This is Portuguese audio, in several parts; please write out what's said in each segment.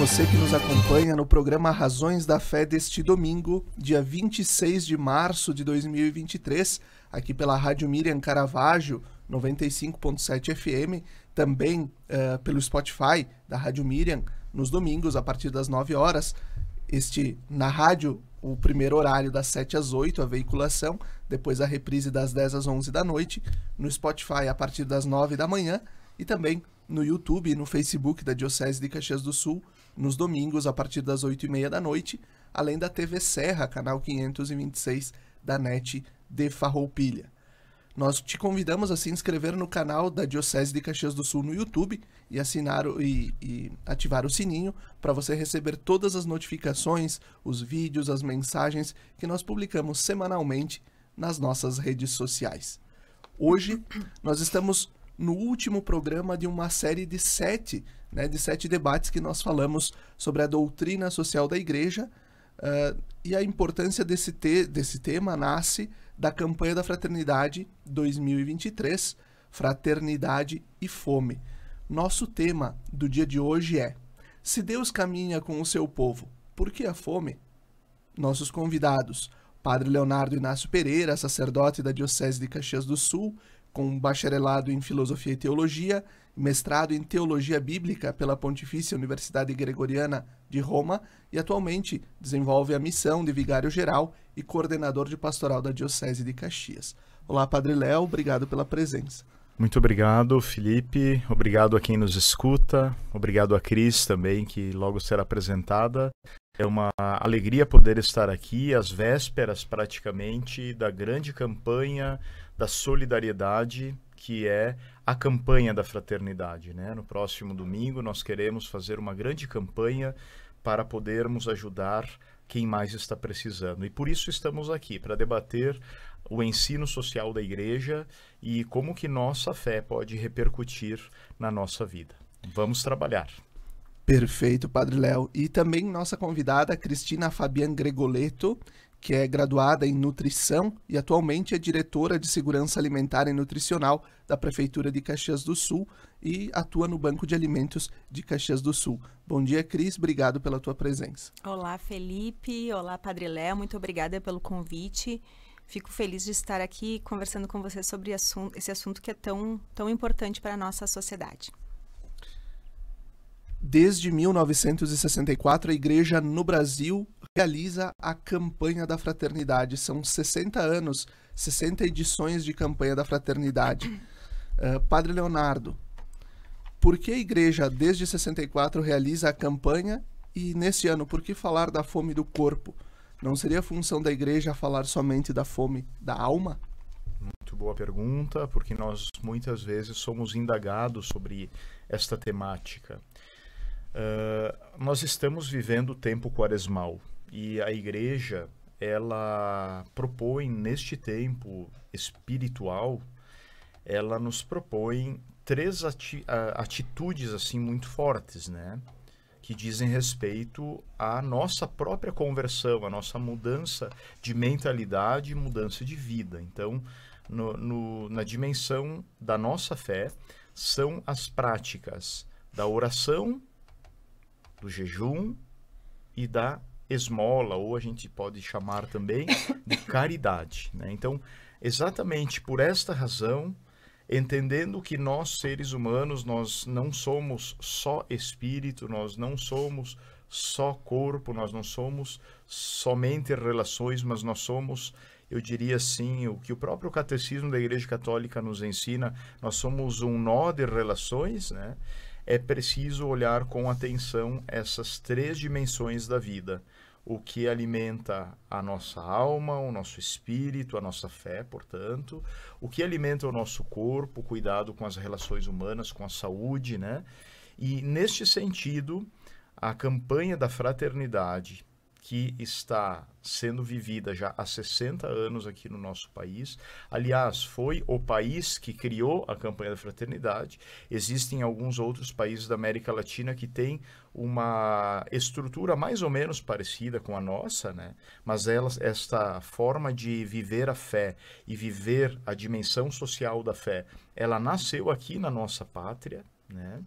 você que nos acompanha no programa Razões da Fé deste domingo, dia 26 de março de 2023, aqui pela Rádio Miriam Caravaggio, 95.7 FM, também pelo Spotify da Rádio Miriam, nos domingos, a partir das 9 horas. Na rádio, o primeiro horário das 7 às 8, a veiculação, depois a reprise das 10 às 11 da noite, no Spotify a partir das 9 da manhã e também no YouTube e no Facebook da Diocese de Caxias do Sul, nos domingos a partir das 8h30 da noite, além da TV Serra, canal 526 da NET de Farroupilha. Nós te convidamos a se inscrever no canal da Diocese de Caxias do Sul no YouTube e e ativar o sininho para você receber todas as notificações, os vídeos, as mensagens que nós publicamos semanalmente nas nossas redes sociais. Hoje nós estamos no último programa de uma série de 7 debates que nós falamos sobre a doutrina social da Igreja, e a importância desse tema nasce da campanha da Fraternidade 2023, Fraternidade e Fome. Nosso tema do dia de hoje é: se Deus caminha com o seu povo, por que a fome? Nossos convidados: Padre Leonardo Inácio Pereira, sacerdote da Diocese de Caxias do Sul, com bacharelado em Filosofia e Teologia, mestrado em Teologia Bíblica pela Pontifícia Universidade Gregoriana de Roma e atualmente desenvolve a missão de vigário-geral e coordenador de pastoral da Diocese de Caxias. Olá, Padre Léo, obrigado pela presença. Muito obrigado, Felipe. Obrigado a quem nos escuta. Obrigado a Cris também, que logo será apresentada. É uma alegria poder estar aqui às vésperas, praticamente, da grande campanha da solidariedade, que é a campanha da fraternidade, né? No próximo domingo nós queremos fazer uma grande campanha para podermos ajudar quem mais está precisando. E por isso estamos aqui, para debater o ensino social da Igreja e como que nossa fé pode repercutir na nossa vida. Vamos trabalhar. Perfeito, Padre Léo. E também nossa convidada, Cristina Fabian Gregoletto, que é graduada em Nutrição e atualmente é diretora de Segurança Alimentar e Nutricional da Prefeitura de Caxias do Sul e atua no Banco de Alimentos de Caxias do Sul. Bom dia, Cris. Obrigado pela tua presença. Olá, Felipe. Olá, Padre Léo. Muito obrigada pelo convite. Fico feliz de estar aqui conversando com você sobre esse assunto que é tão importante para a nossa sociedade. Desde 1964, a Igreja no Brasil realiza a campanha da fraternidade. São 60 anos, 60 edições de campanha da fraternidade. Padre Leonardo, por que a Igreja desde 64 realiza a campanha e nesse ano, por que falar da fome do corpo? Não seria função da Igreja falar somente da fome da alma? Muito boa pergunta, porque nós muitas vezes somos indagados sobre esta temática. Nós estamos vivendo o tempo quaresmal e a Igreja, ela propõe neste tempo espiritual, ela nos propõe 3 atitudes assim muito fortes, né? Que dizem respeito à nossa própria conversão, à nossa mudança de mentalidade e mudança de vida. Então, na dimensão da nossa fé, são as práticas da oração, do jejum e da esmola, ou a gente pode chamar também de caridade, né? Então, exatamente por esta razão, entendendo que nós, seres humanos, nós não somos só espírito, nós não somos só corpo, nós não somos somente relações, mas nós somos, eu diria assim, o que o próprio Catecismo da Igreja Católica nos ensina, nós somos um nó de relações, né? É preciso olhar com atenção essas 3 dimensões da vida. O que alimenta a nossa alma, o nosso espírito, a nossa fé, portanto. O que alimenta o nosso corpo, cuidado com as relações humanas, com a saúde, né? E, neste sentido, a campanha da fraternidade, que está sendo vivida já há 60 anos aqui no nosso país. Aliás, foi o país que criou a campanha da fraternidade. Existem alguns outros países da América Latina que têm uma estrutura mais ou menos parecida com a nossa, né? Mas esta forma de viver a fé e viver a dimensão social da fé, ela nasceu aqui na nossa pátria, né?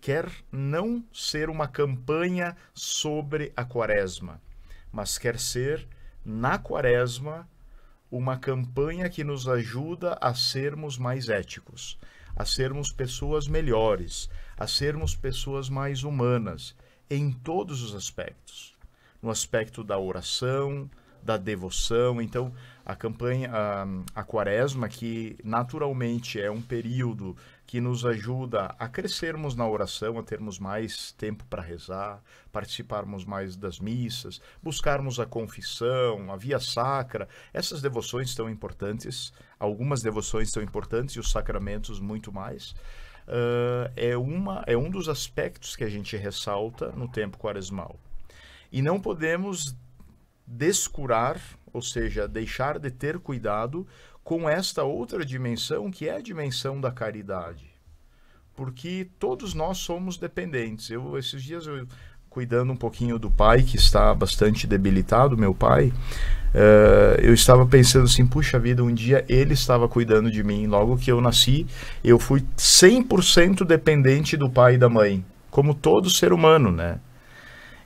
quer não ser uma campanha sobre a quaresma, mas quer ser, na quaresma, uma campanha que nos ajuda a sermos mais éticos, a sermos pessoas melhores, a sermos pessoas mais humanas, em todos os aspectos. No aspecto da oração, da devoção. Então, a campanha, a quaresma, que naturalmente é um período que nos ajuda a crescermos na oração, a termos mais tempo para rezar, participarmos mais das missas, buscarmos a confissão, a via sacra. Essas devoções são importantes, algumas devoções são importantes e os sacramentos muito mais. É um dos aspectos que a gente ressalta no tempo quaresmal. E não podemos descurar, ou seja, deixar de ter cuidado com esta outra dimensão, que é a dimensão da caridade. Porque todos nós somos dependentes. Esses dias, cuidando um pouquinho do pai, que está bastante debilitado, meu pai, eu estava pensando assim, puxa vida, um dia ele estava cuidando de mim. Logo que eu nasci, eu fui 100% dependente do pai e da mãe, como todo ser humano, né?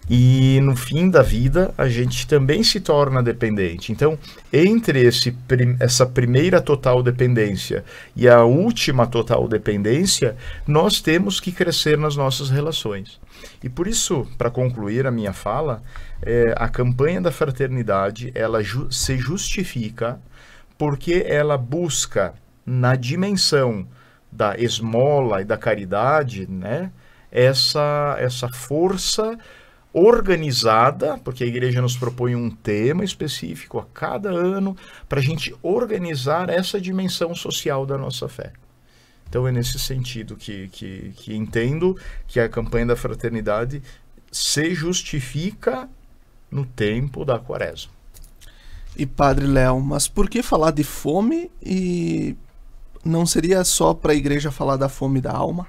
E no fim da vida a gente também se torna dependente. Então, entre essa primeira total dependência e a última total dependência, nós temos que crescer nas nossas relações. E por isso, para concluir a minha fala, a campanha da fraternidade, ela se justifica porque ela busca, na dimensão da esmola e da caridade, né, essa força organizada, porque a igreja nos propõe um tema específico a cada ano para a gente organizar essa dimensão social da nossa fé. Então é nesse sentido que entendo que a campanha da fraternidade se justifica no tempo da quaresma. E Padre Léo, mas por que falar de fome e não seria só para a igreja falar da fome da alma?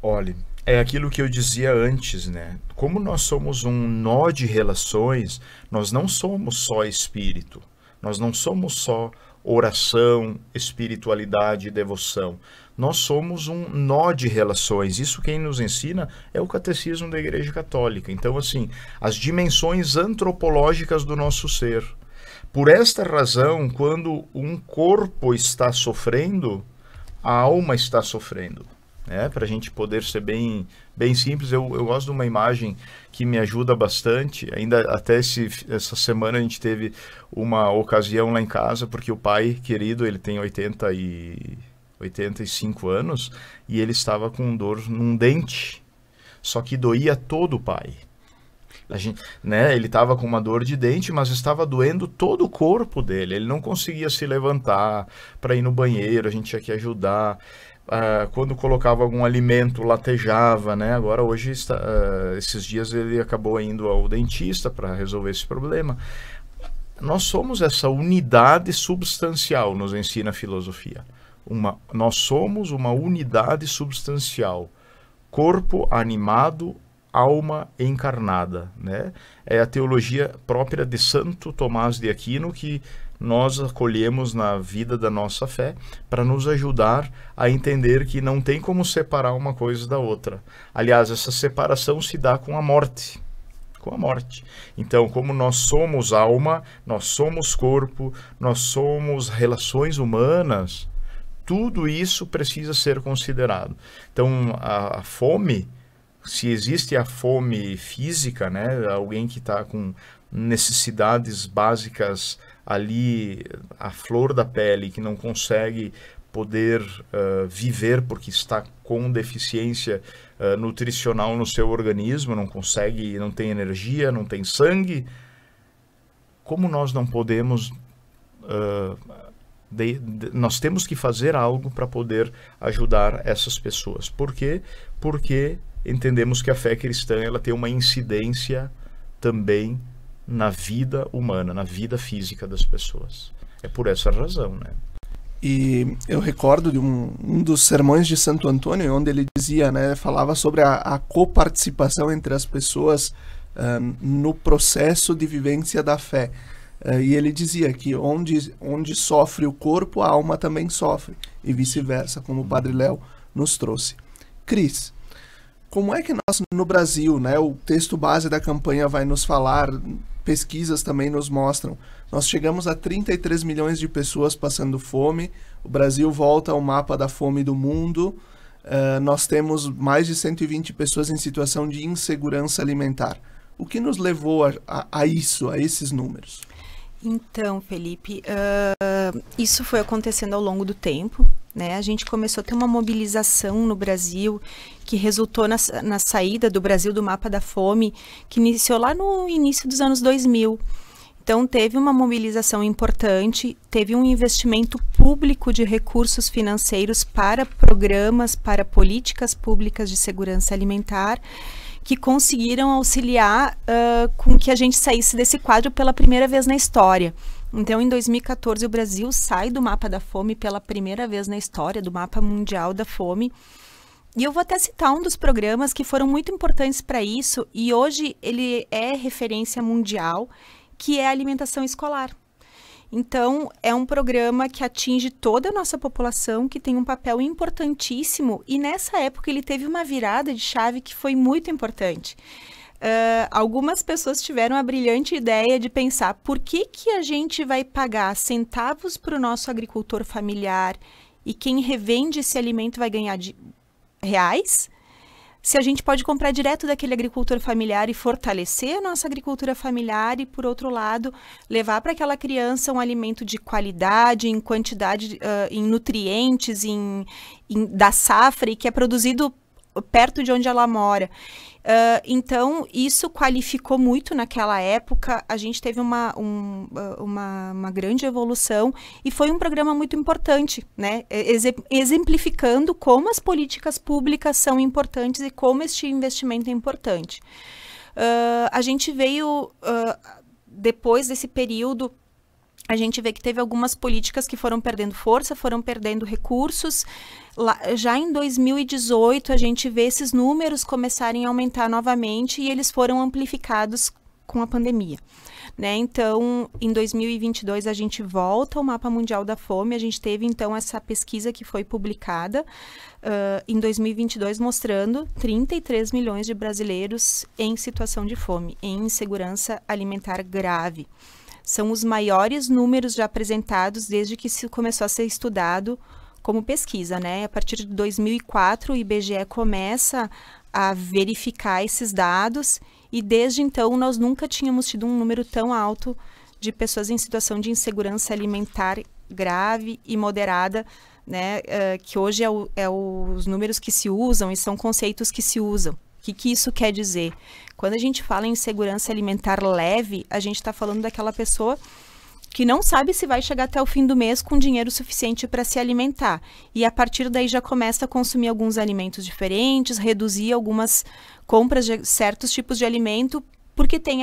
Olha, é aquilo que eu dizia antes, né? Como nós somos um nó de relações, nós não somos só espírito, nós não somos só oração, espiritualidade e devoção. Nós somos um nó de relações. Isso quem nos ensina é o Catecismo da Igreja Católica. Então, assim, as dimensões antropológicas do nosso ser. Por esta razão, quando um corpo está sofrendo, a alma está sofrendo. Para a gente poder ser bem simples, eu gosto de uma imagem que me ajuda bastante. Ainda até essa semana a gente teve uma ocasião lá em casa, porque o pai querido, ele tem 85 anos e ele estava com dor num dente, só que doía todo o pai. Ele estava com uma dor de dente, mas estava doendo todo o corpo dele. Ele não conseguia se levantar para ir no banheiro, a gente tinha que ajudar. Quando colocava algum alimento, latejava, né? Agora, hoje, esses dias ele acabou indo ao dentista para resolver esse problema. Nós somos essa unidade substancial, nos ensina a filosofia. Nós somos uma unidade substancial. Corpo animado, alma encarnada, né? É a teologia própria de Santo Tomás de Aquino que nós acolhemos na vida da nossa fé para nos ajudar a entender que não tem como separar uma coisa da outra. Aliás, essa separação se dá com a morte. Com a morte. Então, como nós somos alma, nós somos corpo, nós somos relações humanas, tudo isso precisa ser considerado. Então, a fome, se existe a fome física, né, alguém que está com necessidades básicas ali, a flor da pele, que não consegue poder viver porque está com deficiência nutricional no seu organismo, não consegue, não tem energia, não tem sangue, como nós não podemos... nós temos que fazer algo para poder ajudar essas pessoas. Por quê? Porque entendemos que a fé cristã ela tem uma incidência também na vida humana, na vida física das pessoas. É por essa razão, né? E eu recordo de um dos sermões de Santo Antônio, onde ele dizia, né, falava sobre a coparticipação entre as pessoas no processo de vivência da fé. E ele dizia que onde sofre o corpo, a alma também sofre, e vice-versa, como o Padre Léo nos trouxe. Cris, como é que nós, no Brasil, né, o texto base da campanha vai nos falar, pesquisas também nos mostram, nós chegamos a 33 milhões de pessoas passando fome, o Brasil volta ao mapa da fome do mundo, nós temos mais de 120 pessoas em situação de insegurança alimentar. O que nos levou a isso, a esses números? Então, Felipe, isso foi acontecendo ao longo do tempo, né? A gente começou a ter uma mobilização no Brasil que resultou na saída do Brasil do mapa da fome, que iniciou lá no início dos anos 2000. Então, teve uma mobilização importante, teve um investimento público de recursos financeiros para programas, para políticas públicas de segurança alimentar, que conseguiram auxiliar com que a gente saísse desse quadro pela primeira vez na história. Então, em 2014, o Brasil sai do mapa da fome pela primeira vez na história, do mapa mundial da fome. E eu vou até citar um dos programas que foram muito importantes para isso, e hoje ele é referência mundial, que é a alimentação escolar. Então, é um programa que atinge toda a nossa população, que tem um papel importantíssimo, e nessa época ele teve uma virada de chave que foi muito importante. Algumas pessoas tiveram a brilhante ideia de pensar por que a gente vai pagar centavos para o nosso agricultor familiar e quem revende esse alimento vai ganhar reais, se a gente pode comprar direto daquele agricultor familiar e fortalecer a nossa agricultura familiar e, por outro lado, levar para aquela criança um alimento de qualidade, em quantidade, em nutrientes, da safra e que é produzido perto de onde ela mora. Então, isso qualificou muito naquela época, a gente teve uma grande evolução e foi um programa muito importante, né? Exemplificando como as políticas públicas são importantes e como este investimento é importante. A gente veio, depois desse período, a gente vê que teve algumas políticas que foram perdendo força, foram perdendo recursos. Já em 2018, a gente vê esses números começarem a aumentar novamente e eles foram amplificados com a pandemia, né? Então, em 2022, a gente volta ao Mapa Mundial da Fome. A gente teve, então, essa pesquisa que foi publicada em 2022, mostrando 33 milhões de brasileiros em situação de fome, em insegurança alimentar grave. São os maiores números já apresentados desde que se começou a ser estudado como pesquisa, né? A partir de 2004, o IBGE começa a verificar esses dados e desde então nós nunca tínhamos tido um número tão alto de pessoas em situação de insegurança alimentar grave e moderada, né? Que hoje é os números que se usam e são conceitos que se usam. O que isso quer dizer? Quando a gente fala em insegurança alimentar leve, a gente está falando daquela pessoa que não sabe se vai chegar até o fim do mês com dinheiro suficiente para se alimentar. E a partir daí já começa a consumir alguns alimentos diferentes, reduzir algumas compras de certos tipos de alimento, porque tem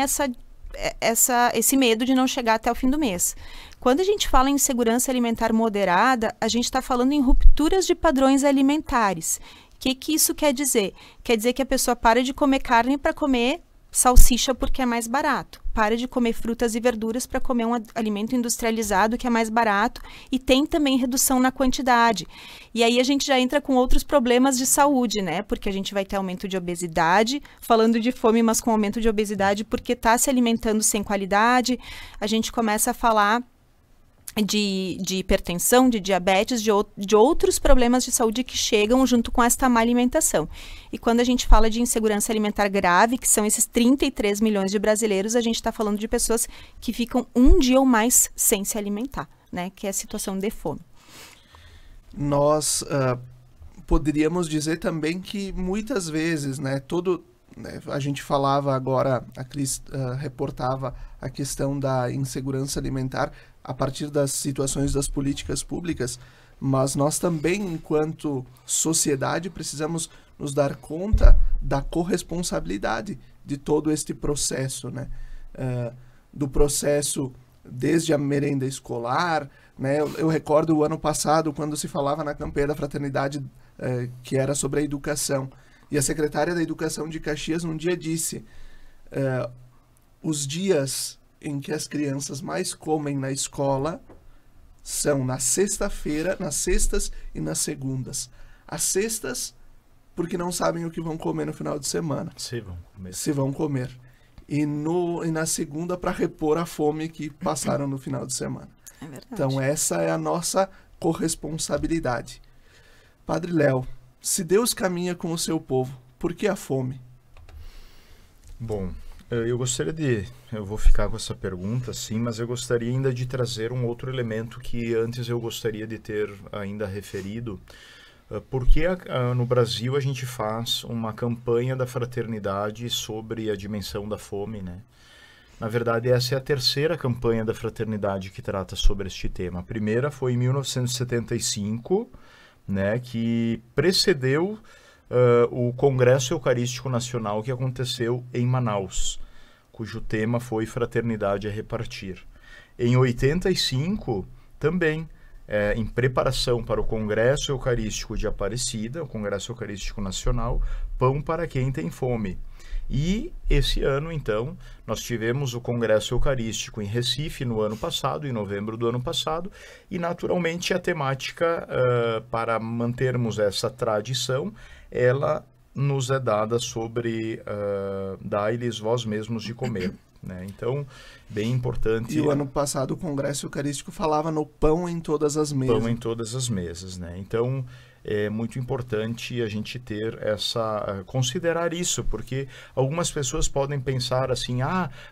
esse medo de não chegar até o fim do mês. Quando a gente fala em insegurança alimentar moderada, a gente está falando em rupturas de padrões alimentares. O que isso quer dizer? Quer dizer que a pessoa para de comer carne para comer salsicha porque é mais barato. Para de comer frutas e verduras para comer um alimento industrializado que é mais barato e tem também redução na quantidade. E aí a gente já entra com outros problemas de saúde, né? Porque a gente vai ter aumento de obesidade, falando de fome, mas com aumento de obesidade porque está se alimentando sem qualidade. A gente começa a falar de hipertensão, de diabetes, de outros problemas de saúde que chegam junto com esta má alimentação. E quando a gente fala de insegurança alimentar grave, que são esses 33 milhões de brasileiros, a gente está falando de pessoas que ficam um dia ou mais sem se alimentar, né? Que é a situação de fome. Nós poderíamos dizer também que muitas vezes, né, a gente falava agora, a Cris reportava a questão da insegurança alimentar a partir das situações das políticas públicas, mas nós também, enquanto sociedade, precisamos nos dar conta da corresponsabilidade de todo este processo, né? Do processo desde a merenda escolar, né? Eu recordo o ano passado, quando se falava na campanha da Fraternidade, que era sobre a educação, e a secretária da Educação de Caxias um dia disse, os dias em que as crianças mais comem na escola são na sexta-feira, nas sextas e nas segundas. As sextas, porque não sabem o que vão comer no final de semana. Se vão comer. E na segunda, para repor a fome que passaram no final de semana. É verdade. Então, essa é a nossa corresponsabilidade. Padre Léo, se Deus caminha com o seu povo, por que a fome? Bom, eu vou ficar com essa pergunta, sim, mas eu gostaria ainda de trazer um outro elemento que antes eu gostaria de ter ainda referido. Porque no Brasil a gente faz uma campanha da fraternidade sobre a dimensão da fome, né? Na verdade, essa é a terceira campanha da fraternidade que trata sobre este tema. A primeira foi em 1975, né, que precedeu o Congresso Eucarístico Nacional que aconteceu em Manaus, cujo tema foi Fraternidade a Repartir. Em 85, também, em preparação para o Congresso Eucarístico de Aparecida, o Congresso Eucarístico Nacional, Pão para quem tem fome. E esse ano, então, nós tivemos o Congresso Eucarístico em Recife no ano passado, em novembro do ano passado, e naturalmente a temática, para mantermos essa tradição, ela nos é dada sobre dai-lhes vós mesmos de comer. Né? Então, bem importante. E o ano passado o Congresso Eucarístico falava no pão em todas as mesas. Pão em todas as mesas, né? Então, é muito importante a gente ter considerar isso, porque algumas pessoas podem pensar assim,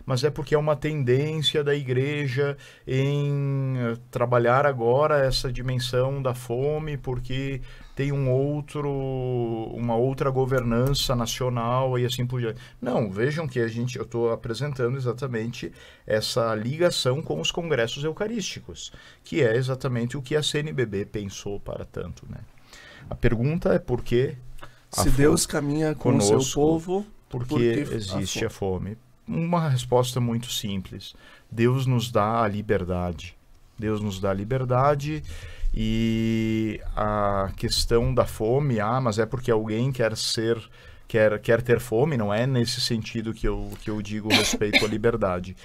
mas é porque é uma tendência da igreja em trabalhar agora essa dimensão da fome, porque tem uma outra governança nacional e assim por diante. Não, vejam que eu estou apresentando exatamente essa ligação com os congressos eucarísticos, que é exatamente o que a CNBB pensou para tanto, né? A pergunta é por que se Deus caminha com o seu povo, por que existe a fome? Uma resposta muito simples. Deus nos dá a liberdade. Deus nos dá a liberdade e a questão da fome, mas é porque alguém quer ter fome, não é nesse sentido que eu digo respeito à liberdade.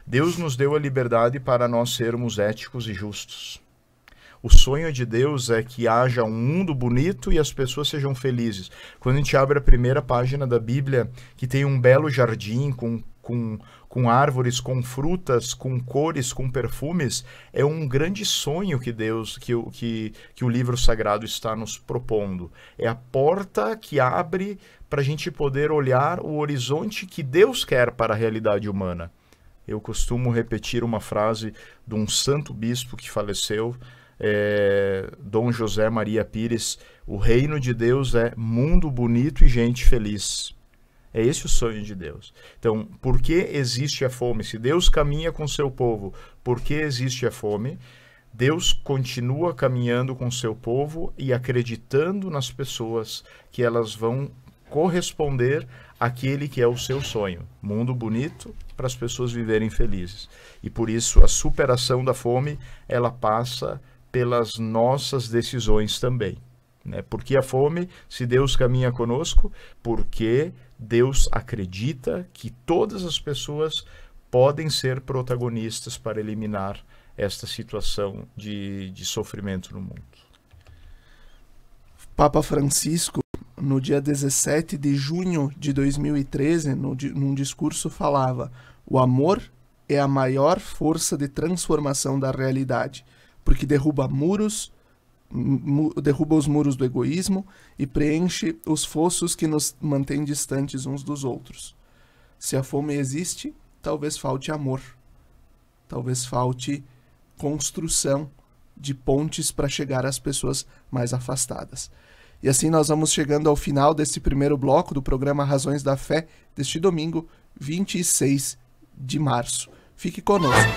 Deus nos deu a liberdade para nós sermos éticos e justos. O sonho de Deus é que haja um mundo bonito e as pessoas sejam felizes. Quando a gente abre a primeira página da Bíblia, que tem um belo jardim com árvores, com frutas, com cores, com perfumes, é um grande sonho que Deus, que o livro sagrado está nos propondo. É a porta que abre para a gente poder olhar o horizonte que Deus quer para a realidade humana. Eu costumo repetir uma frase de um santo bispo que faleceu, Dom José Maria Pires: o reino de Deus é mundo bonito e gente feliz. É esse o sonho de Deus. Então, por que existe a fome? Se Deus caminha com seu povo, por que existe a fome? Deus continua caminhando com seu povo e acreditando nas pessoas que elas vão corresponder àquele que é o seu sonho. Mundo bonito para as pessoas viverem felizes. E por isso a superação da fome, ela passa pelas nossas decisões também, né? Porque a fome, se Deus caminha conosco, porque Deus acredita que todas as pessoas podem ser protagonistas para eliminar esta situação de sofrimento no mundo. Papa Francisco, no dia 17 de junho de 2013, num discurso falava: o amor é a maior força de transformação da realidade, porque derruba os muros do egoísmo e preenche os fossos que nos mantêm distantes uns dos outros. Se a fome existe, talvez falte amor, talvez falte construção de pontes para chegar às pessoas mais afastadas. E assim nós vamos chegando ao final desse primeiro bloco do programa Razões da Fé, deste domingo, 26 de março. Fique conosco.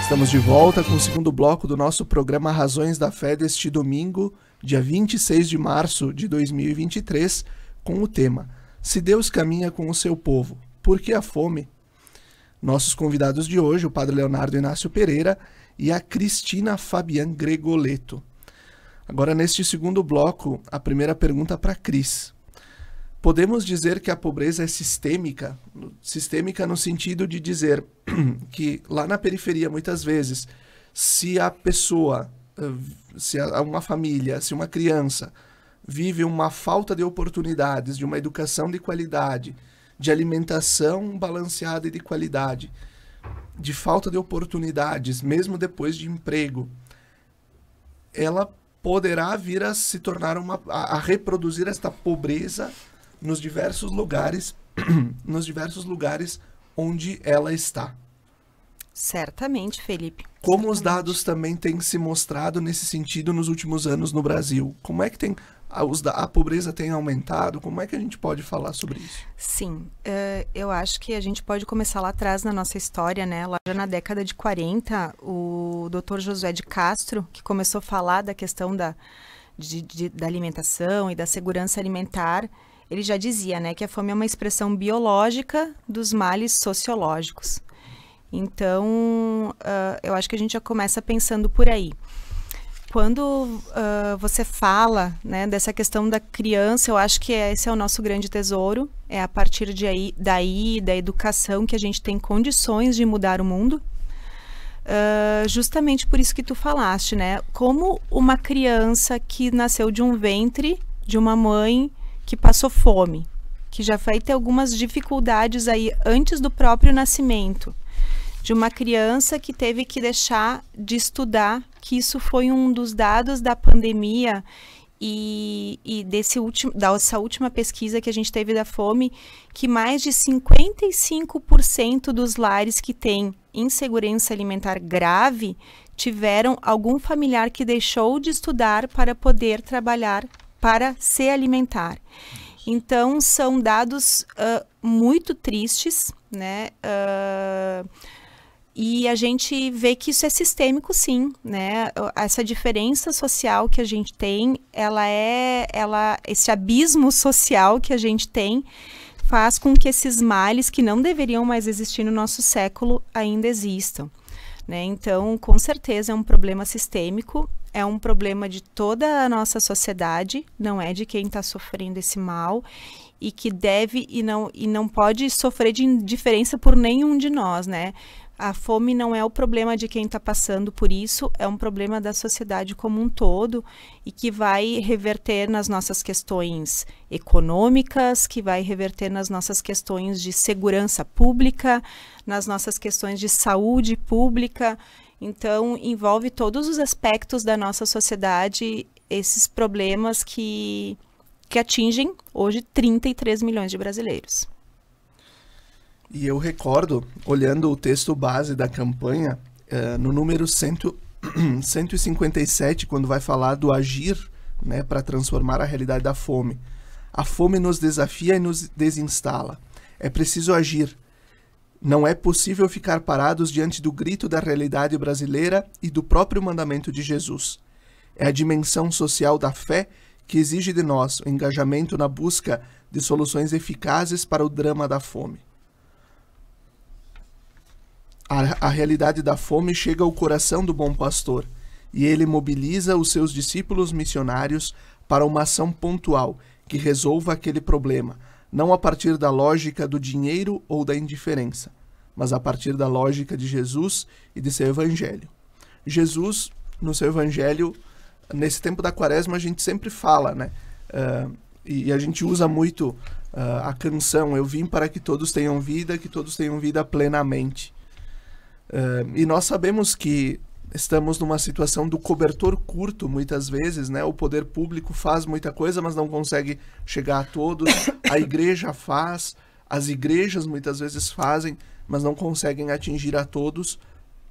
Estamos de volta com o segundo bloco do nosso programa Razões da Fé deste domingo, dia 26 de março de 2023, com o tema Se Deus caminha com o seu povo, por que a fome? Nossos convidados de hoje, o Padre Leonardo Inácio Pereira e a Cristina Fabian Gregoleto. Agora, neste segundo bloco, a primeira pergunta para Cris. Podemos dizer que a pobreza é sistêmica? Sistêmica no sentido de dizer que lá na periferia, muitas vezes, se a pessoa, se uma família, se uma criança vive uma falta de oportunidades, de uma educação de qualidade, de alimentação balanceada e de qualidade, de falta de oportunidades, mesmo depois de emprego, ela poderá vir a se tornar a reproduzir esta pobreza nos diversos lugares onde ela está. Certamente, Felipe. Como os dados também têm se mostrado nesse sentido nos últimos anos no Brasil? Como é que a pobreza tem aumentado? Como é que a gente pode falar sobre isso? Sim, eu acho que a gente pode começar lá atrás na nossa história, né? Lá já na década de 40, o Dr. Josué de Castro, que começou a falar da questão da alimentação e da segurança alimentar, ele já dizia, né, que a fome é uma expressão biológica dos males sociológicos. Então, eu acho que a gente já começa pensando por aí. Quando você fala, né, dessa questão da criança, eu acho que esse é o nosso grande tesouro. É a partir daí, da educação, que a gente tem condições de mudar o mundo. Justamente por isso que tu falaste, né? Como uma criança que nasceu de um ventre de uma mãe que passou fome, que já vai ter algumas dificuldades aí antes do próprio nascimento, de uma criança que teve que deixar de estudar, que isso foi um dos dados da pandemia e dessa última pesquisa que a gente teve da fome, que mais de 55% dos lares que têm insegurança alimentar grave tiveram algum familiar que deixou de estudar para poder trabalhar, para se alimentar. Então, são dados muito tristes, né? E a gente vê que isso é sistêmico, sim, né? Essa diferença social que a gente tem, esse abismo social que a gente tem, faz com que esses males que não deveriam mais existir no nosso século ainda existam, né? Então, com certeza é um problema sistêmico, é um problema de toda a nossa sociedade, não é de quem está sofrendo esse mal, e que deve e não pode sofrer de indiferença por nenhum de nós, né? A fome não é o problema de quem está passando por isso, é um problema da sociedade como um todo e que vai reverter nas nossas questões econômicas, que vai reverter nas nossas questões de segurança pública, nas nossas questões de saúde pública. Então, envolve todos os aspectos da nossa sociedade, esses problemas que atingem hoje 33 milhões de brasileiros. E eu recordo, olhando o texto base da campanha, no número 157, quando vai falar do agir, né, para transformar a realidade da fome. A fome nos desafia e nos desinstala. É preciso agir. Não é possível ficar parados diante do grito da realidade brasileira e do próprio mandamento de Jesus. É a dimensão social da fé que exige de nós o engajamento na busca de soluções eficazes para o drama da fome. A realidade da fome chega ao coração do bom pastor e ele mobiliza os seus discípulos missionários para uma ação pontual que resolva aquele problema, não a partir da lógica do dinheiro ou da indiferença, mas a partir da lógica de Jesus e de seu evangelho. Jesus, no seu evangelho, nesse tempo da quaresma, a gente sempre fala, né? E a gente usa muito a canção, eu vim para que todos tenham vida plenamente. E nós sabemos que estamos numa situação do cobertor curto, muitas vezes, né? O poder público faz muita coisa, mas não consegue chegar a todos. A igreja faz, as igrejas muitas vezes fazem, mas não conseguem atingir a todos,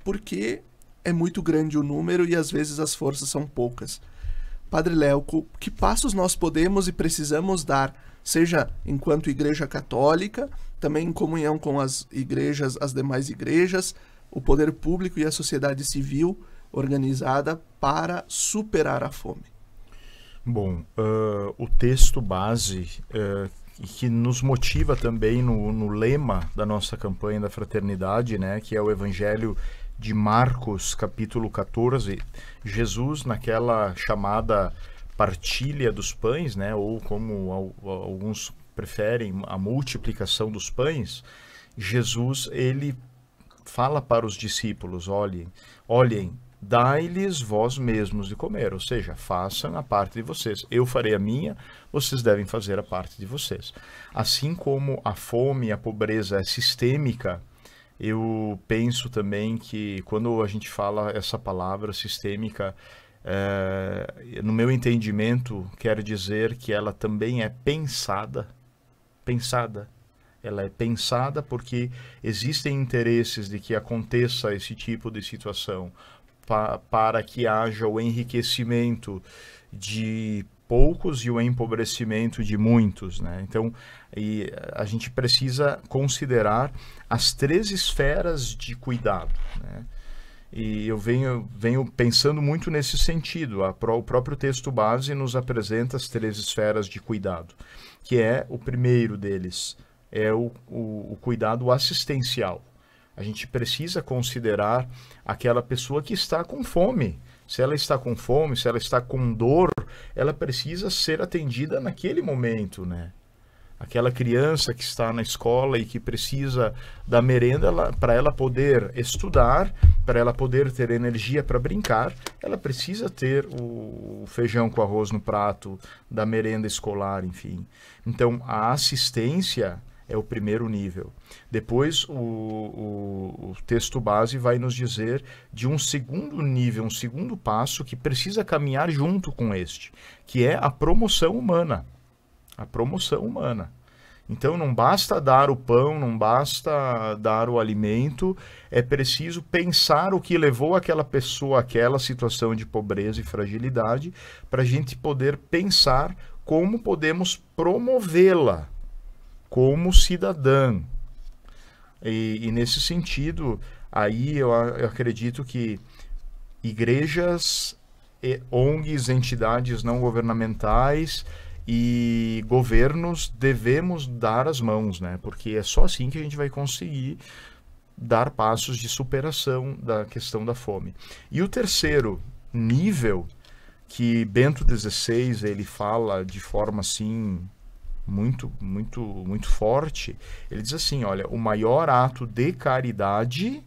porque é muito grande o número e às vezes as forças são poucas. Padre Léo, que passos nós podemos e precisamos dar, seja enquanto igreja católica, também em comunhão com as demais igrejas, o poder público e a sociedade civil organizada para superar a fome? Bom, o texto base que nos motiva também no lema da nossa campanha da fraternidade, né, que é o Evangelho de Marcos, capítulo 14, Jesus, naquela chamada partilha dos pães, né, ou como alguns preferem, a multiplicação dos pães, Jesus, ele fala para os discípulos, olhem, dai-lhes vós mesmos de comer, ou seja, façam a parte de vocês. Eu farei a minha, vocês devem fazer a parte de vocês. Assim como a fome e a pobreza é sistêmica, eu penso também que quando a gente fala essa palavra sistêmica, no meu entendimento, quer dizer que ela também é pensada. Ela é pensada porque existem interesses de que aconteça esse tipo de situação para que haja o enriquecimento de poucos e o empobrecimento de muitos, né? Então, a gente precisa considerar as 3 esferas de cuidado, né? E eu venho pensando muito nesse sentido. O próprio texto base nos apresenta as 3 esferas de cuidado, que é o primeiro deles, é o cuidado assistencial. A gente precisa considerar aquela pessoa que está com fome. Se ela está com fome, se ela está com dor, ela precisa ser atendida naquele momento, né? Aquela criança que está na escola e que precisa da merenda para ela poder estudar, para ela poder ter energia para brincar, ela precisa ter o feijão com arroz no prato da merenda escolar, enfim. Então, a assistência é o primeiro nível. Depois, o texto base vai nos dizer de um segundo nível, um segundo passo que precisa caminhar junto com este, que é a promoção humana. A promoção humana. Então, não basta dar o pão, não basta dar o alimento, é preciso pensar o que levou aquela pessoa àquela situação de pobreza e fragilidade, para a gente poder pensar como podemos promovê-la como cidadã. E nesse sentido, aí eu acredito que igrejas, ONGs, entidades não governamentais e governos devemos dar as mãos, né? Porque é só assim que a gente vai conseguir dar passos de superação da questão da fome. E o terceiro nível, que Bento XVI ele fala de forma assim muito forte, ele diz assim, olha, o maior ato de caridade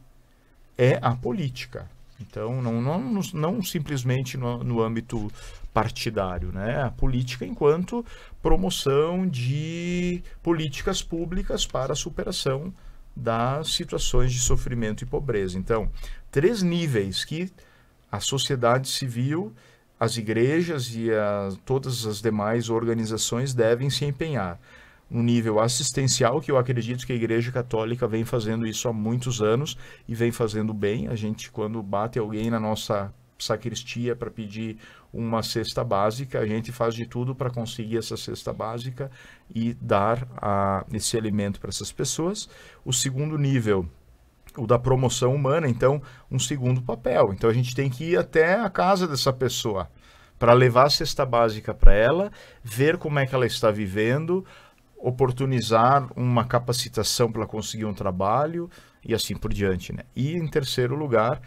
é a política. Então, não simplesmente no âmbito partidário, né? A política enquanto promoção de políticas públicas para a superação das situações de sofrimento e pobreza. Então, 3 níveis que a sociedade civil, as igrejas e todas as demais organizações devem se empenhar. No nível assistencial, que eu acredito que a Igreja Católica vem fazendo isso há muitos anos e vem fazendo bem. A gente, quando bate alguém na nossa sacristia para pedir uma cesta básica, a gente faz de tudo para conseguir essa cesta básica e dar esse alimento para essas pessoas. O segundo nível, o da promoção humana, então, um segundo papel. Então, a gente tem que ir até a casa dessa pessoa para levar a cesta básica para ela, ver como é que ela está vivendo, oportunizar uma capacitação para conseguir um trabalho e assim por diante, né? E, em terceiro lugar,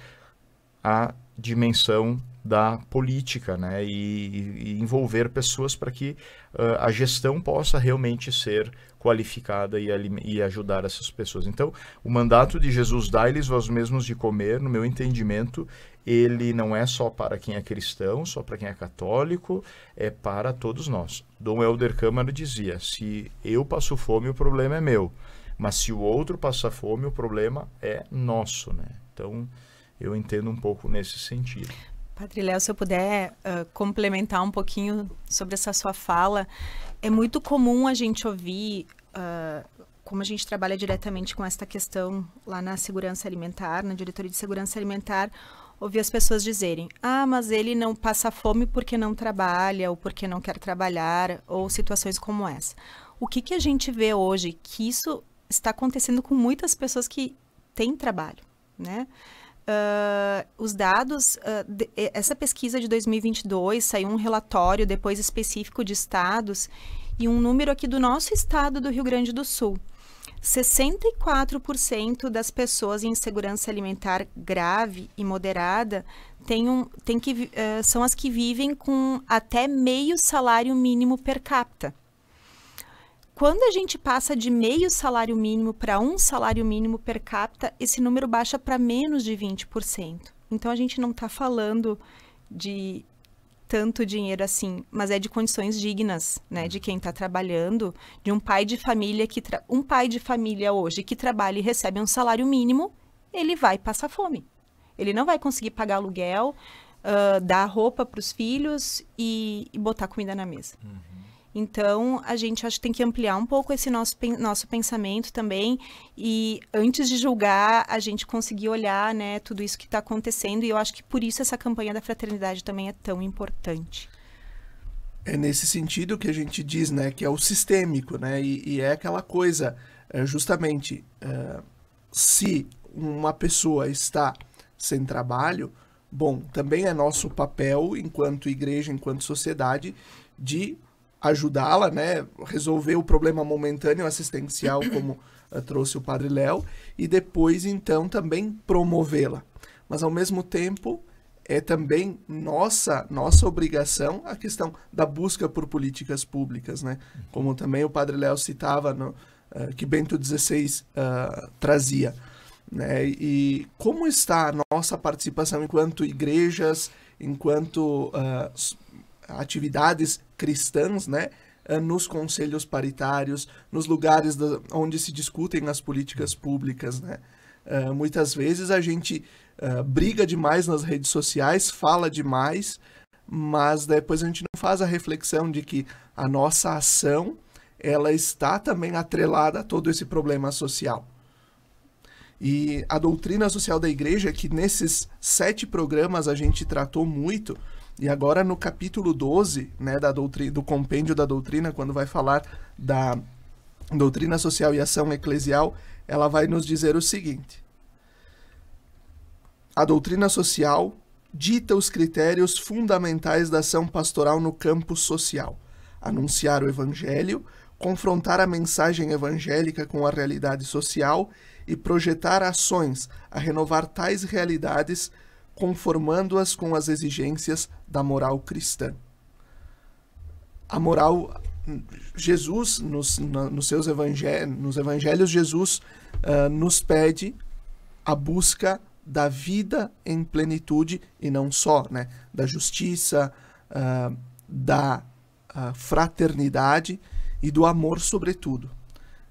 a dimensão da política, né? E envolver pessoas para que a gestão possa realmente ser qualificada e ajudar essas pessoas. Então, o mandato de Jesus, dai-lhes vós mesmos de comer, no meu entendimento, ele não é só para quem é cristão, só para quem é católico, é para todos nós. Dom Helder Câmara dizia, se eu passo fome, o problema é meu, mas se o outro passa fome, o problema é nosso, né? Então, eu entendo um pouco nesse sentido. Padre Léo, se eu puder complementar um pouquinho sobre essa sua fala, é muito comum a gente ouvir, como a gente trabalha diretamente com esta questão lá na segurança alimentar, na diretoria de segurança alimentar, ouvir as pessoas dizerem, mas ele não passa fome porque não trabalha, ou porque não quer trabalhar, ou situações como essa. O que a gente vê hoje? Que isso está acontecendo com muitas pessoas que têm trabalho, né? Os dados, essa pesquisa de 2022, saiu um relatório depois específico de estados e um número aqui do nosso estado do Rio Grande do Sul. 64% das pessoas em insegurança alimentar grave e moderada são as que vivem com até meio salário mínimo per capita. Quando a gente passa de meio salário mínimo para um salário mínimo per capita, esse número baixa para menos de 20%. Então, a gente não está falando de tanto dinheiro assim, mas é de condições dignas, né, de quem está trabalhando, de um pai de família um pai de família hoje que trabalha e recebe um salário mínimo, ele vai passar fome. Ele não vai conseguir pagar aluguel, dar roupa para os filhos e botar comida na mesa. Então, a gente acho que tem que ampliar um pouco esse nosso pensamento também e antes de julgar, a gente conseguir olhar, né, tudo isso que está acontecendo e eu acho que por isso essa campanha da fraternidade também é tão importante. É nesse sentido que a gente diz, né, que é o sistêmico, né, e é aquela coisa, justamente, se uma pessoa está sem trabalho, bom, também é nosso papel enquanto igreja, enquanto sociedade, de ajudá-la, né, resolver o problema momentâneo assistencial, como trouxe o Padre Léo, e depois, então, também promovê-la. Mas, ao mesmo tempo, é também nossa obrigação a questão da busca por políticas públicas, né? Como também o Padre Léo citava, que Bento XVI trazia. Né? E como está a nossa participação enquanto igrejas, enquanto atividades cristãs, né, nos conselhos paritários, nos lugares onde se discutem as políticas públicas, né? Muitas vezes a gente briga demais nas redes sociais, fala demais, mas depois a gente não faz a reflexão de que a nossa ação ela está também atrelada a todo esse problema social. E a doutrina social da igreja, que nesses 7 programas a gente tratou muito, e agora no capítulo 12, né, do compêndio da doutrina, quando vai falar da doutrina social e ação eclesial, ela vai nos dizer o seguinte: a doutrina social dita os critérios fundamentais da ação pastoral no campo social, anunciar o evangelho, confrontar a mensagem evangélica com a realidade social e projetar ações a renovar tais realidades, conformando-as com as exigências da moral cristã. A moral, Jesus, nos evangelhos, Jesus nos pede a busca da vida em plenitude, e não só, né, da justiça, da fraternidade e do amor sobretudo.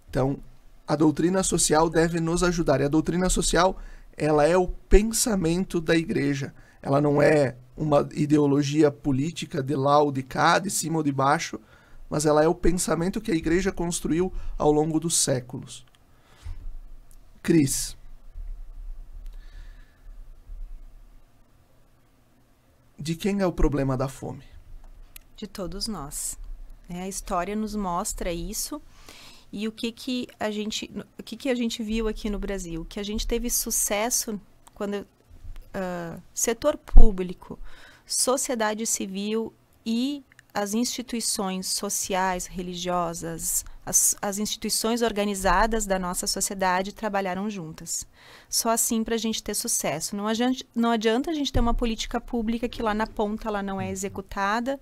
Então, a doutrina social deve nos ajudar. E a doutrina social, ela é o pensamento da igreja. Ela não é uma ideologia política de lá ou de cá, de cima ou de baixo, mas ela é o pensamento que a igreja construiu ao longo dos séculos. Cris, de quem é o problema da fome? De todos nós. A história nos mostra isso. E o que a gente viu aqui no Brasil? Que a gente teve sucesso quando setor público, sociedade civil e as instituições sociais, religiosas, as instituições organizadas da nossa sociedade trabalharam juntas. Só assim para a gente ter sucesso. Não adianta a gente ter uma política pública que lá na ponta ela não é executada,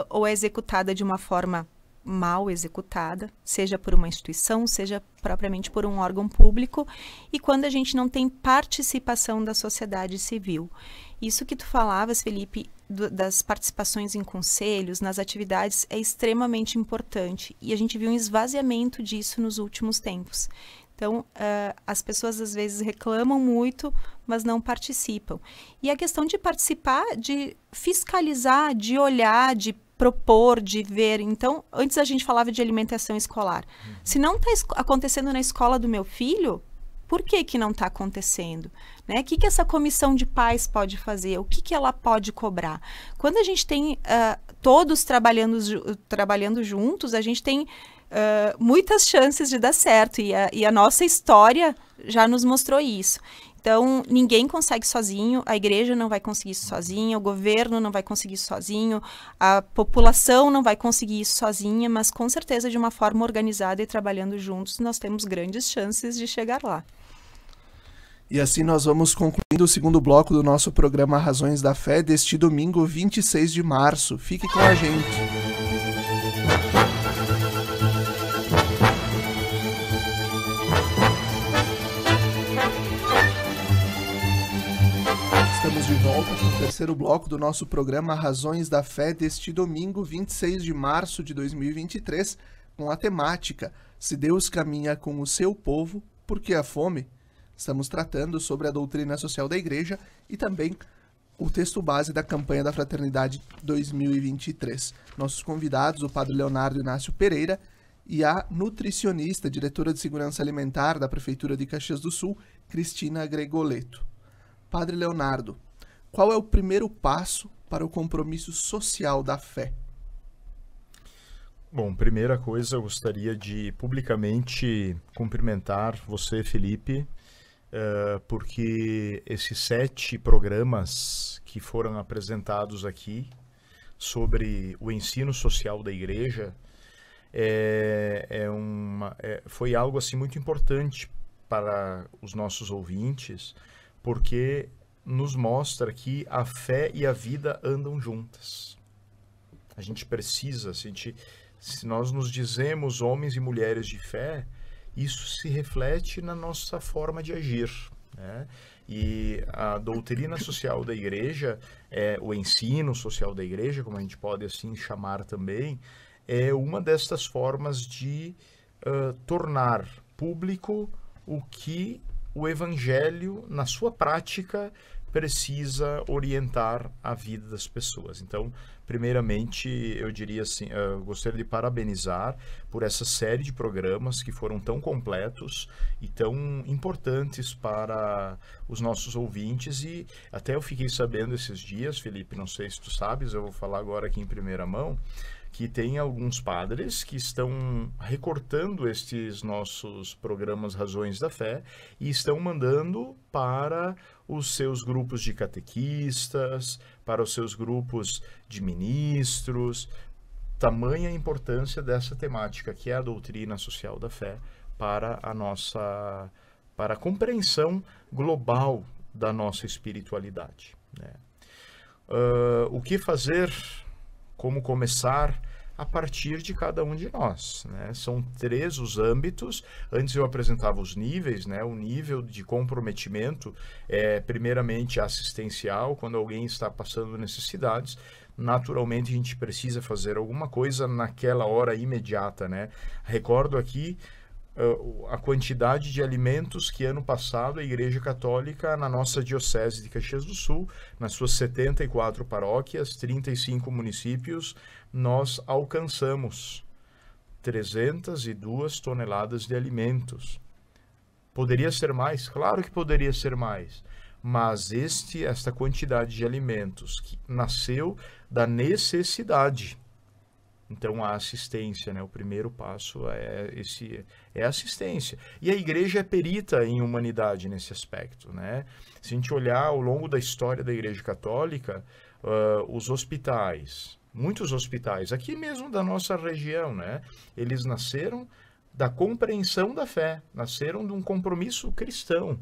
ou é executada de uma forma mal executada, seja por uma instituição, seja propriamente por um órgão público, e quando a gente não tem participação da sociedade civil. Isso que tu falavas, Felipe, das participações em conselhos, nas atividades, é extremamente importante, e a gente viu um esvaziamento disso nos últimos tempos. Então, as pessoas às vezes reclamam muito, mas não participam. E a questão de participar, de fiscalizar, de olhar, de propor, de ver. Então, antes a gente falava de alimentação escolar. Se não está acontecendo na escola do meu filho, por que não está acontecendo? Né? O que essa comissão de pais pode fazer? O que ela pode cobrar? Quando a gente tem todos trabalhando juntos, a gente tem muitas chances de dar certo. E a nossa história já nos mostrou isso. Então, ninguém consegue sozinho, a igreja não vai conseguir isso sozinha, o governo não vai conseguir isso sozinho, a população não vai conseguir isso sozinha, mas com certeza de uma forma organizada e trabalhando juntos, nós temos grandes chances de chegar lá. E assim nós vamos concluindo o segundo bloco do nosso programa Razões da Fé deste domingo 26 de março. Fique com a gente. Estamos de volta com o terceiro bloco do nosso programa Razões da Fé deste domingo 26 de março de 2023, com a temática Se Deus caminha com o seu povo, por que a fome? Estamos tratando sobre a doutrina social da Igreja e também o texto base da campanha da Fraternidade 2023. Nossos convidados, o Padre Leonardo Inácio Pereira e a nutricionista, diretora de Segurança Alimentar da Prefeitura de Caxias do Sul, Cristina Gregoleto. Padre Leonardo, qual é o primeiro passo para o compromisso social da fé? Bom, primeira coisa, eu gostaria de publicamente cumprimentar você, Felipe, porque esses 7 programas que foram apresentados aqui sobre o ensino social da igreja foi algo assim muito importante para os nossos ouvintes, porque nos mostra que a fé e a vida andam juntas. A gente precisa, se nós nos dizemos homens e mulheres de fé, isso se reflete na nossa forma de agir, né? E a doutrina social da igreja, o ensino social da igreja, como a gente pode assim chamar também, é uma destas formas de tornar público o que o evangelho, na sua prática, precisa orientar a vida das pessoas. Então, primeiramente, eu diria assim, eu gostaria de parabenizar por essa série de programas que foram tão completos e tão importantes para os nossos ouvintes. E até eu fiquei sabendo esses dias, Felipe, não sei se tu sabes, eu vou falar agora aqui em primeira mão, que tem alguns padres que estão recortando estes nossos programas Razões da Fé e estão mandando para os seus grupos de catequistas, para os seus grupos de ministros. Tamanha a importância dessa temática, que é a doutrina social da fé, para a compreensão global da nossa espiritualidade, né? O que fazer? Como começar? A partir de cada um de nós, né? São 3 os âmbitos. Antes eu apresentava os níveis, né? O nível de comprometimento é primeiramente assistencial, quando alguém está passando necessidades. Naturalmente a gente precisa fazer alguma coisa naquela hora imediata, né? Recordo aqui a quantidade de alimentos que ano passado a Igreja Católica, na nossa Diocese de Caxias do Sul, nas suas 74 paróquias, 35 municípios, nós alcançamos 302 toneladas de alimentos. Poderia ser mais? Claro que poderia ser mais, mas esta quantidade de alimentos que nasceu da necessidade. Então, a assistência, né? O primeiro passo é a assistência. E a igreja é perita em humanidade nesse aspecto, né? Se a gente olhar ao longo da história da Igreja Católica, os hospitais, muitos hospitais, aqui mesmo da nossa região, né? Eles nasceram da compreensão da fé, nasceram de um compromisso cristão.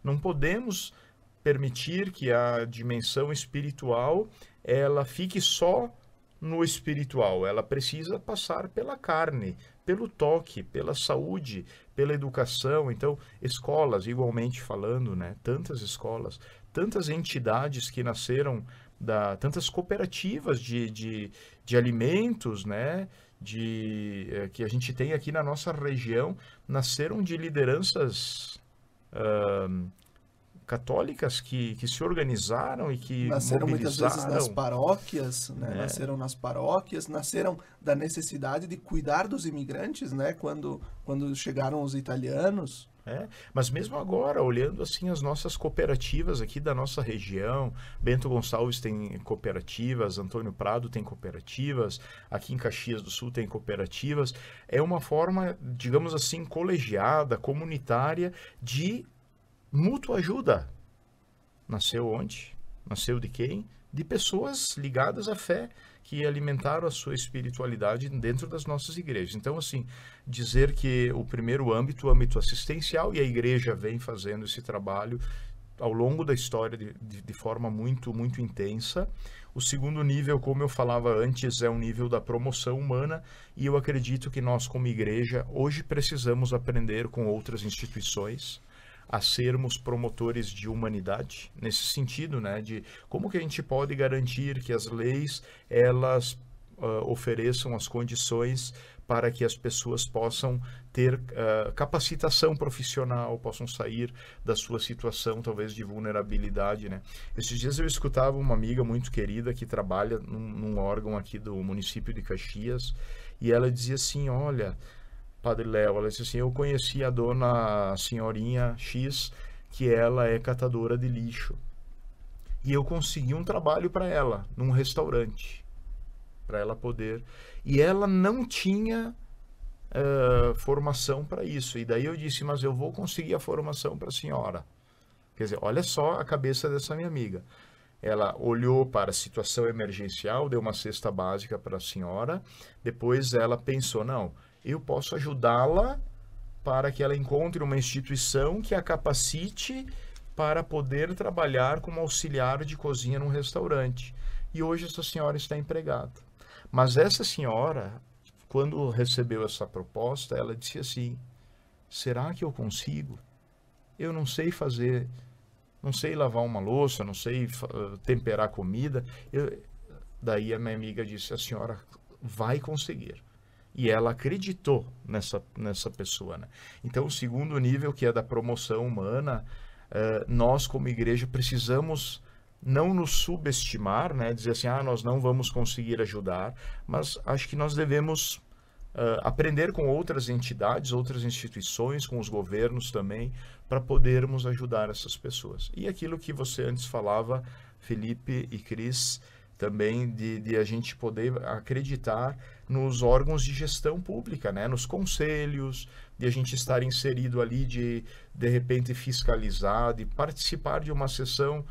Não podemos permitir que a dimensão espiritual ela fique só no espiritual, ela precisa passar pela carne, pelo toque, pela saúde, pela educação. Então, escolas, igualmente falando, né? Tantas escolas, tantas entidades que nasceram, tantas cooperativas de alimentos, né? Que a gente tem aqui na nossa região, nasceram de lideranças católicas que se organizaram e que nasceram mobilizaram. Muitas vezes nas paróquias, né? Nasceram nas paróquias, nasceram da necessidade de cuidar dos imigrantes, né? Quando chegaram os italianos. Mas mesmo agora, olhando assim as nossas cooperativas aqui da nossa região, Bento Gonçalves tem cooperativas, Antônio Prado tem cooperativas, aqui em Caxias do Sul tem cooperativas. É uma forma, digamos assim, colegiada, comunitária de mútua ajuda. Nasceu onde? Nasceu de quem? De pessoas ligadas à fé, que alimentaram a sua espiritualidade dentro das nossas igrejas. Então, assim, dizer que o primeiro âmbito, o âmbito assistencial, e a igreja vem fazendo esse trabalho ao longo da história de forma muito, muito intensa. O segundo nível, como eu falava antes, é o nível da promoção humana, e eu acredito que nós, como igreja, hoje precisamos aprender com outras instituições a sermos promotores de humanidade, nesse sentido, né, de como que a gente pode garantir que as leis, elas ofereçam as condições para que as pessoas possam ter capacitação profissional, possam sair da sua situação, talvez, de vulnerabilidade, né. Esses dias eu escutava uma amiga muito querida que trabalha num órgão aqui do município de Caxias, e ela dizia assim, olha, Padre Léo, ela disse assim, eu conheci a dona senhorinha X, que ela é catadora de lixo. E eu consegui um trabalho para ela, num restaurante, para ela poder... E ela não tinha formação para isso. E daí eu disse, mas eu vou conseguir a formação para a senhora. Quer dizer, olha só a cabeça dessa minha amiga. Ela olhou para a situação emergencial, deu uma cesta básica para a senhora, depois ela pensou, não... eu posso ajudá-la para que ela encontre uma instituição que a capacite para poder trabalhar como auxiliar de cozinha num restaurante. E hoje essa senhora está empregada. Mas essa senhora, quando recebeu essa proposta, ela disse assim, será que eu consigo? Eu não sei fazer, não sei lavar uma louça, não sei temperar comida. Daí a minha amiga disse, a senhora vai conseguir. E ela acreditou nessa pessoa, né? Então, o segundo nível, que é da promoção humana, nós, como igreja, precisamos não nos subestimar, né? Dizer assim, nós não vamos conseguir ajudar, mas acho que nós devemos aprender com outras entidades, outras instituições, com os governos também, para podermos ajudar essas pessoas. E aquilo que você antes falava, Felipe e Cris, também de a gente poder acreditar nos órgãos de gestão pública, né? Nos conselhos, de a gente estar inserido ali, de repente fiscalizar, de participar de uma sessão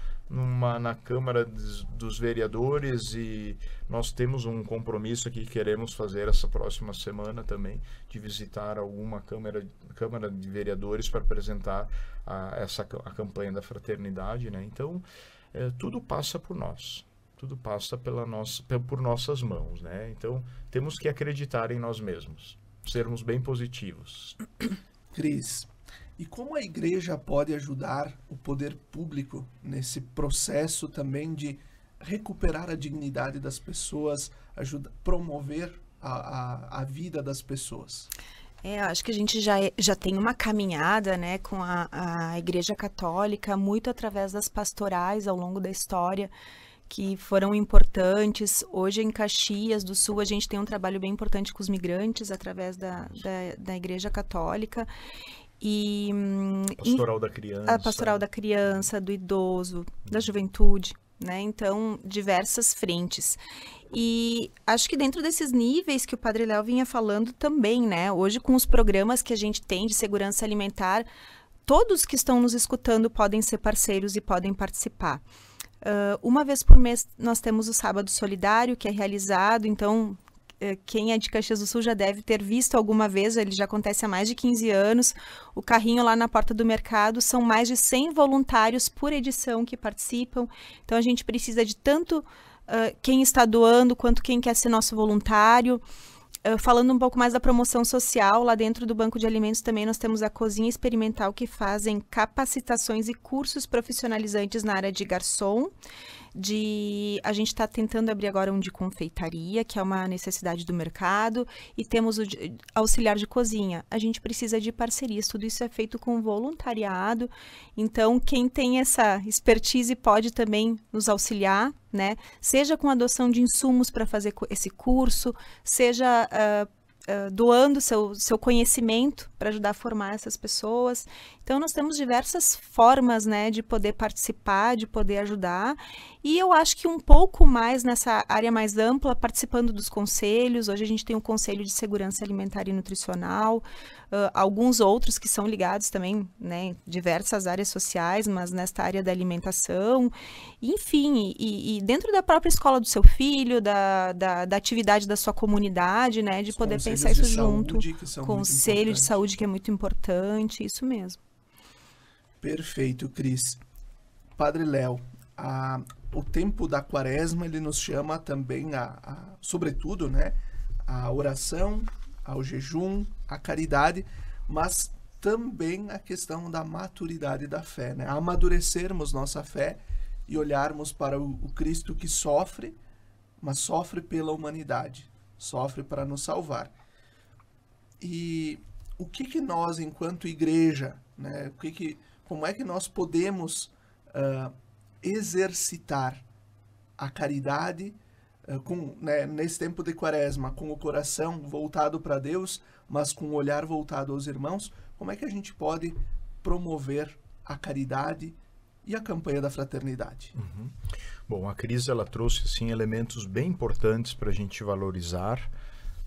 na Câmara dos Vereadores, e nós temos um compromisso aqui que queremos fazer essa próxima semana também, de visitar alguma Câmara de Vereadores para apresentar a campanha da fraternidade, né? Então, tudo passa por nós. Tudo passa por nossas mãos, né? Então, temos que acreditar em nós mesmos, sermos bem positivos. Cris, e como a igreja pode ajudar o poder público nesse processo também de recuperar a dignidade das pessoas, promover a vida das pessoas? Acho que a gente já tem uma caminhada, né, com a Igreja Católica, muito através das pastorais ao longo da história, que foram importantes. Hoje em Caxias do Sul a gente tem um trabalho bem importante com os migrantes através da Igreja Católica. E Pastoral da criança. A pastoral da criança, do idoso, da juventude, né? Então, diversas frentes. E acho que dentro desses níveis que o Padre Léo vinha falando também, né? Hoje, com os programas que a gente tem de segurança alimentar, todos que estão nos escutando podem ser parceiros e podem participar. Uma vez por mês nós temos o Sábado Solidário, que é realizado, então quem é de Caxias do Sul já deve ter visto alguma vez, ele já acontece há mais de 15 anos, o carrinho lá na porta do mercado, são mais de 100 voluntários por edição que participam, então a gente precisa de tanto quem está doando, quanto quem quer ser nosso voluntário. Falando um pouco mais da promoção social, lá dentro do Banco de Alimentos também nós temos a Cozinha Experimental, que fazem capacitações e cursos profissionalizantes na área de garçom. A gente está tentando abrir agora um de confeitaria, que é uma necessidade do mercado, e temos o auxiliar de cozinha. A gente precisa de parcerias, tudo isso é feito com voluntariado, então quem tem essa expertise pode também nos auxiliar, né? Seja com adoção de insumos para fazer esse curso, seja doando seu conhecimento para ajudar a formar essas pessoas. Então, nós temos diversas formas, né, de poder participar, de poder ajudar. E eu acho que um pouco mais nessa área mais ampla, participando dos conselhos. Hoje a gente tem um Conselho de Segurança Alimentar e Nutricional, alguns outros que são ligados também, né, em diversas áreas sociais, mas nesta área da alimentação. Enfim, e dentro da própria escola do seu filho, da atividade da sua comunidade, né, de poder pensar isso junto. Conselho de saúde, que é muito importante, isso mesmo. Perfeito, Cris. Padre Léo, o tempo da quaresma, ele nos chama também sobretudo, né, a oração, ao jejum, à caridade, mas também a questão da maturidade da fé, né? Amadurecermos nossa fé e olharmos para o Cristo que sofre, mas sofre pela humanidade, sofre para nos salvar. E o que que nós, enquanto igreja, né, como é que nós podemos exercitar a caridade né, nesse tempo de quaresma, com o coração voltado para Deus, mas com o olhar voltado aos irmãos? Como é que a gente pode promover a caridade e a campanha da fraternidade? Uhum. Bom, a Cris, ela trouxe assim, elementos bem importantes para a gente valorizar.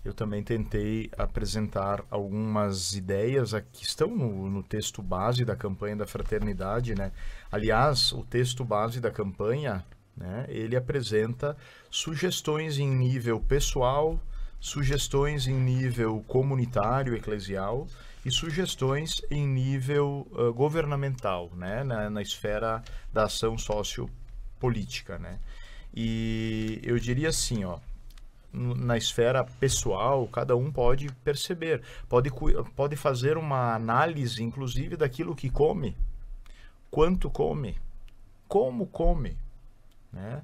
Eu também tentei apresentar algumas ideias que estão no texto base da campanha da fraternidade, né? Aliás, o texto base da campanha, né, ele apresenta sugestões em nível pessoal, sugestões em nível comunitário, eclesial e sugestões em nível governamental, né, na esfera da ação sociopolítica, né? E eu diria assim, ó, na esfera pessoal, cada um pode perceber, pode fazer uma análise, inclusive, daquilo que come, quanto come, como come, né?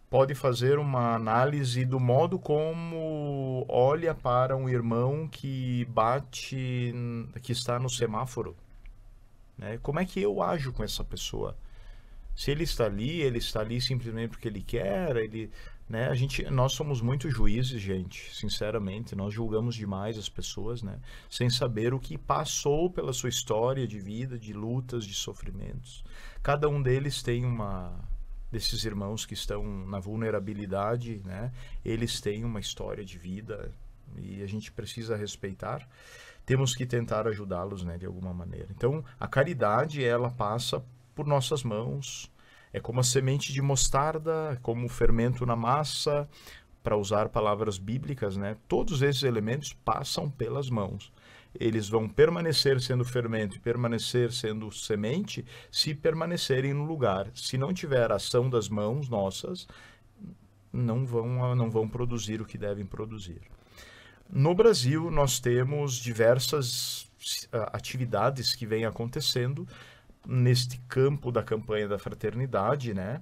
Pode fazer uma análise do modo como olha para um irmão que que está no semáforo, né? Como é que eu ajo com essa pessoa? Se ele está ali simplesmente porque ele quer, né? Nós somos muito juízes, gente, sinceramente, nós julgamos demais as pessoas, né? Sem saber o que passou pela sua história de vida, de lutas, de sofrimentos. Cada um deles tem desses irmãos que estão na vulnerabilidade, né? Eles têm uma história de vida e a gente precisa respeitar. Temos que tentar ajudá-los, né, de alguma maneira. Então, a caridade, ela passa por nossas mãos. É como a semente de mostarda, como o fermento na massa, para usar palavras bíblicas, né? Todos esses elementos passam pelas mãos. Eles vão permanecer sendo fermento e permanecer sendo semente se permanecerem no lugar. Se não tiver ação das mãos nossas, não vão produzir o que devem produzir. No Brasil, nós temos diversas atividades que vêm acontecendo neste campo da campanha da fraternidade, né?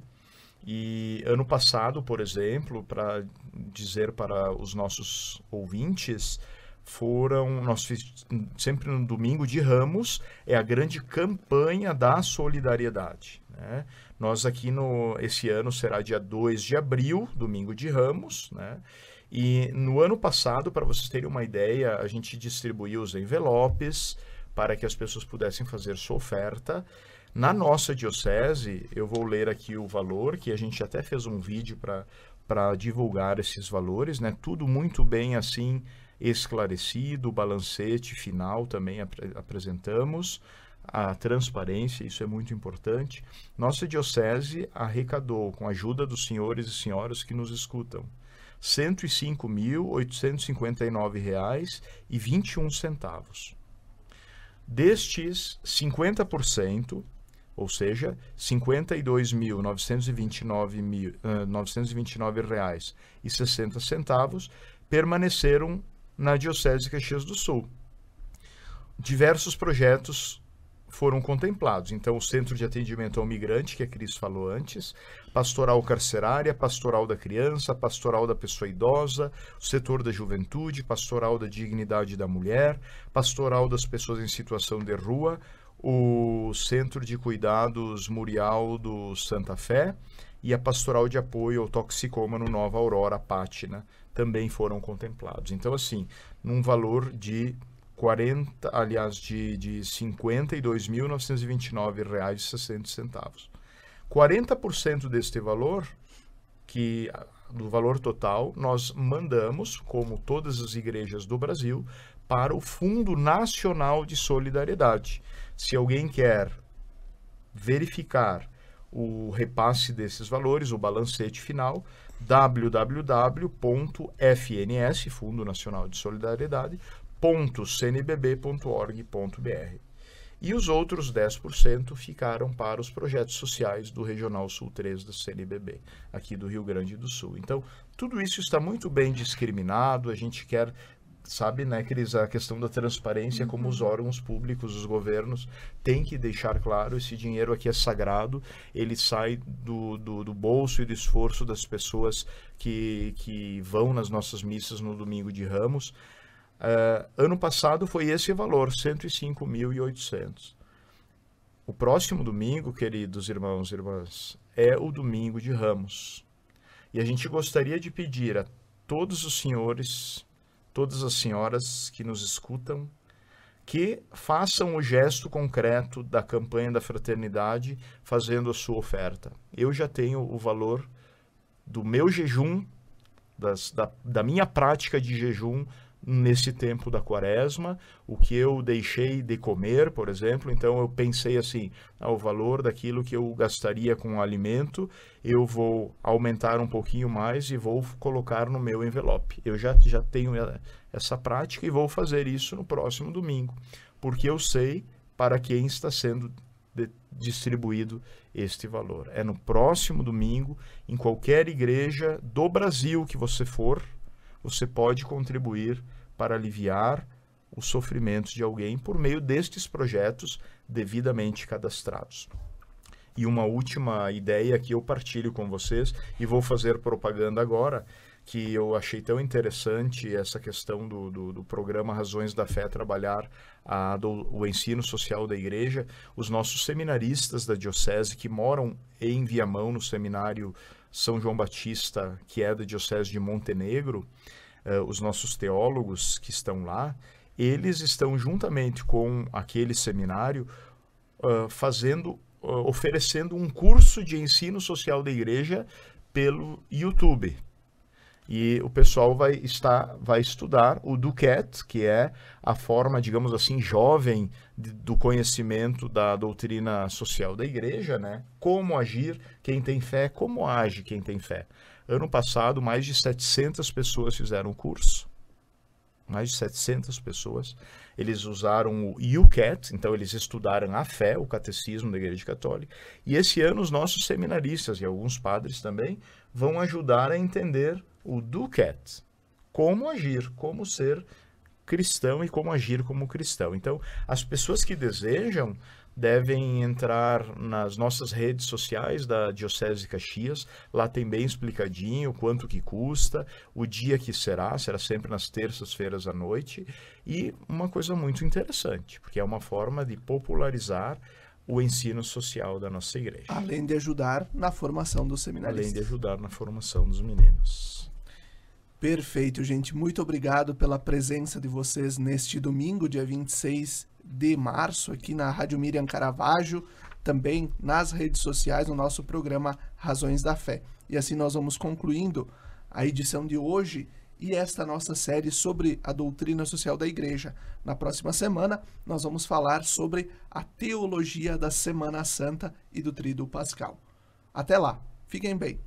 E ano passado, por exemplo, para dizer para os nossos ouvintes, sempre no domingo de Ramos, é a grande campanha da solidariedade, né? Nós aqui esse ano será dia 2 de abril, domingo de Ramos, né? E no ano passado, para vocês terem uma ideia, a gente distribuiu os envelopes para que as pessoas pudessem fazer sua oferta. Na nossa diocese, eu vou ler aqui o valor, que a gente até fez um vídeo para divulgar esses valores, né? Tudo muito bem assim esclarecido, o balancete final também apresentamos, a transparência, isso é muito importante. Nossa diocese arrecadou, com a ajuda dos senhores e senhoras que nos escutam, R$ 105.859,21. Destes, 50%, ou seja, R$ 52.929,60, permaneceram na Diocese de Caxias do Sul. Diversos projetos foram contemplados. Então, o Centro de Atendimento ao Migrante, que a Cris falou antes, Pastoral Carcerária, Pastoral da Criança, Pastoral da Pessoa Idosa, o Setor da Juventude, Pastoral da Dignidade da Mulher, Pastoral das Pessoas em Situação de Rua, o Centro de Cuidados Murial do Santa Fé e a Pastoral de Apoio ao Toxicômano Nova Aurora Pátina também foram contemplados. Então, assim, num valor de de R$ 52.929,60. 40% deste valor, do valor total, nós mandamos, como todas as igrejas do Brasil, para o Fundo Nacional de Solidariedade. Se alguém quer verificar o repasse desses valores, o balancete final, www.fns, Fundo Nacional de Solidariedade, .cnbb.org.br. E os outros 10% ficaram para os projetos sociais do Regional Sul 3 da CNBB, aqui do Rio Grande do Sul. Então, tudo isso está muito bem discriminado, a gente quer, sabe, né, Cris, a questão da transparência, como os órgãos públicos, os governos, têm que deixar claro, esse dinheiro aqui é sagrado, ele sai do bolso e do esforço das pessoas que vão nas nossas missas no Domingo de Ramos. Ano passado foi esse valor, 105.800. O próximo domingo, queridos irmãos e irmãs, é o Domingo de Ramos. E a gente gostaria de pedir a todos os senhores, todas as senhoras que nos escutam, que façam o gesto concreto da campanha da fraternidade, fazendo a sua oferta. Eu já tenho o valor do meu jejum, da minha prática de jejum, nesse tempo da quaresma, o que eu deixei de comer, por exemplo. Então eu pensei assim, o valor daquilo que eu gastaria com o alimento, eu vou aumentar um pouquinho mais e vou colocar no meu envelope. Eu já tenho essa prática e vou fazer isso no próximo domingo, porque eu sei para quem está sendo distribuído este valor. É no próximo domingo, em qualquer igreja do Brasil que você for, você pode contribuir para aliviar os sofrimentos de alguém por meio destes projetos devidamente cadastrados. E uma última ideia que eu partilho com vocês, e vou fazer propaganda agora, que eu achei tão interessante essa questão do programa Razões da Fé trabalhar o ensino social da igreja. Os nossos seminaristas da diocese que moram em Viamão, no seminário São João Batista, que é da diocese de Montenegro, os nossos teólogos que estão lá, eles estão juntamente com aquele seminário oferecendo um curso de ensino social da igreja pelo YouTube. E o pessoal vai estudar o DUCAT, que é a forma, digamos assim, jovem do conhecimento da doutrina social da igreja, né? Como agir quem tem fé, como age quem tem fé. Ano passado, mais de 700 pessoas fizeram o curso. Mais de 700 pessoas. Eles usaram o UCAT, então eles estudaram a fé, o catecismo da Igreja Católica. E esse ano os nossos seminaristas e alguns padres também vão ajudar a entender o DUCAT. Como agir, como ser cristão e como agir como cristão. Então, as pessoas que desejam devem entrar nas nossas redes sociais da Diocese de Caxias. Lá tem bem explicadinho quanto que custa, o dia que será sempre nas terças-feiras à noite. E uma coisa muito interessante, porque é uma forma de popularizar o ensino social da nossa igreja. Além de ajudar na formação dos seminaristas. Além de ajudar na formação dos meninos. Perfeito, gente. Muito obrigado pela presença de vocês neste domingo, dia 26 de março, aqui na Rádio Miriam Caravaggio, também nas redes sociais, no nosso programa Razões da Fé. E assim nós vamos concluindo a edição de hoje e esta nossa série sobre a doutrina social da Igreja. Na próxima semana, nós vamos falar sobre a teologia da Semana Santa e do Tríduo Pascal. Até lá, fiquem bem.